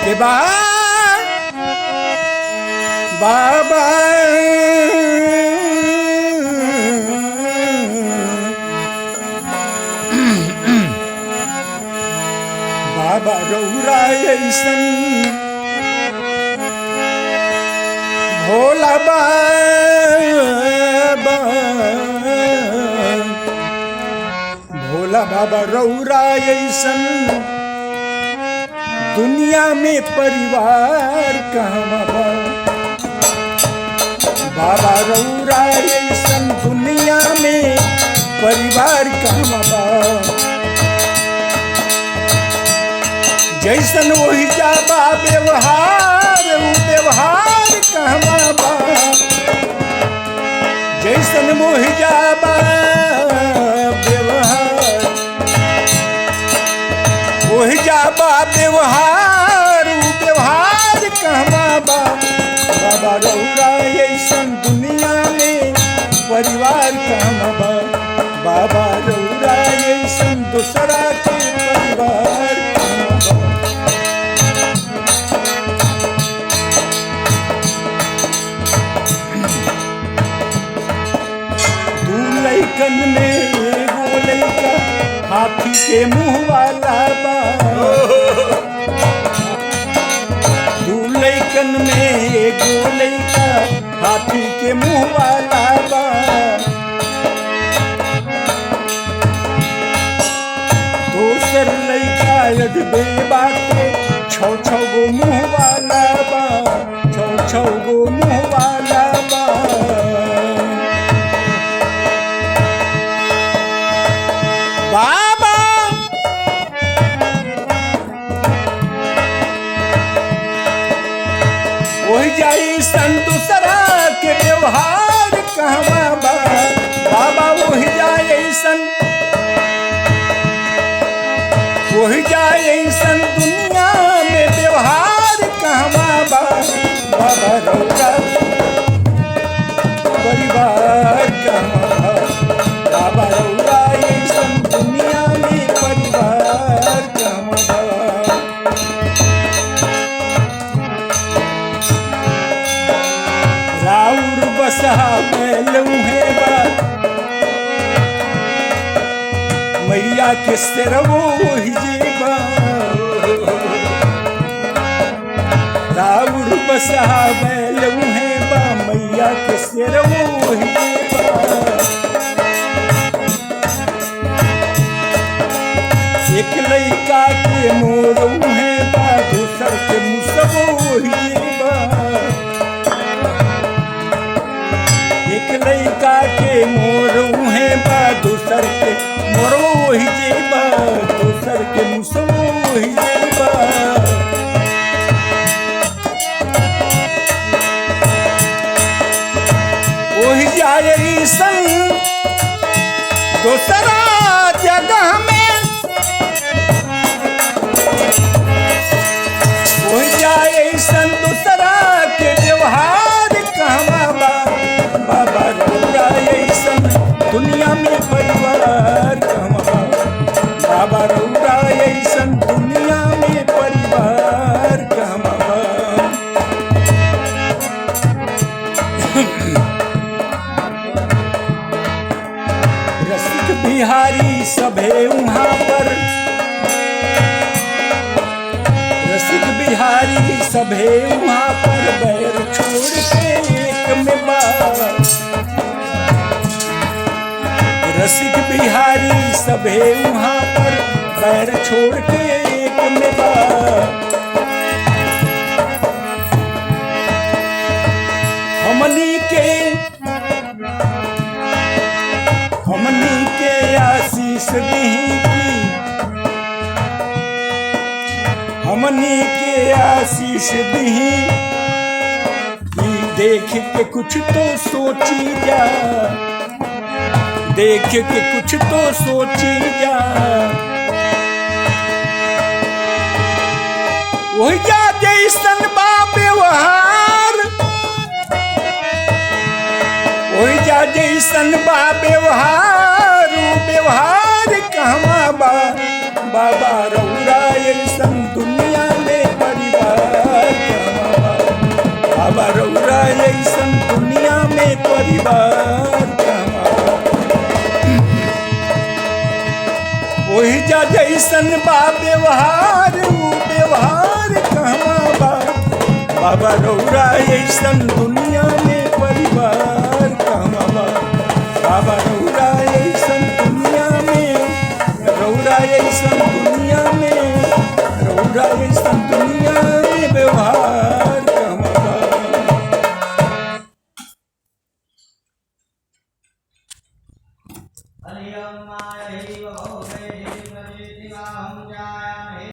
के बाबा बाबा रौरा ऐसन भोला बाबा भोला बाबा रौरा ऐसन दुनिया में परिवार कहाँ बा बाबा रौरा ऐसन दुनिया में परिवार कहाँ बा जैसन वही जाबा व्यवहार उ व्यवहार कहवा बा जैसन वही जाबा व्यवहार वही जाबा व्यवहार उ व्यवहार कहवा बा बाबा रौरा ऐसन दुनिया में परिवार कहवा बा बाबा रौरा ऐसन दूसरा के परिवार लइकन में एगो लइका हाथी के मुंह वाला बा दू लइकन में एगो लइका हाथी के मुंह वाला बा दोसर लइका अजबे बाटे छौ छौ गो मुंह वाला बा छौ छौ गो मुंह वाला बा बाबा वही जाई सन दूसरा के व्यवहार कहवा बा बाबा वही जाए सन दुनिया में व्यवहार कहवा बा बाबा रौरा परिवार कहवा बा बाबा रौरा दुनिया में परिवार कहवा बा राउर बसहा बैलूहे बा मैया के सिरवो हिजेबा राउर बसहा बैलूहे बा मैया के सिरवो हिजेबा एक लइका के मोरऊ है बा दूसर के मुसबो हिजेबा एक लइका के मोरऊ है बा दूसर के मोरऊ हिजेबा दूसर के मुसबो हिजेबा ओहि जाए सन दूसरा जगह में ऐसन दूसरा के व्यवहार कहवा बा बाबा रौरा ऐसन दुनिया में परिवार कहवा बा बाबा रौरा ऐसन दुनिया में परिवार कहवा बा रसिक बिहारी सभे वहाँ पर रसिक बिहारी सभे वहाँ पर बैर छोड़ के एक में बा रसिक बिहारी सभे वहाँ पर बैर छोड़ के एक में बा हमनी के आशीष दही हमनी के आशीष दही देख के कुछ तो सोची जा देख के कुछ तो सोची जा वही जा जैसन बा व्यवहार वही जा जैसन बा व्यवहार कहवा बा बाबा रौरा ऐसन दुनिया में परिवार कहाँ बा। बाबा रौरा ऐसन दुनिया में परिवार कहाँ बा। वही जा जैसन बा व्यवहार ऊ व्यवहार कहाँ बा। बाबा रौरा ऐसन दुनिया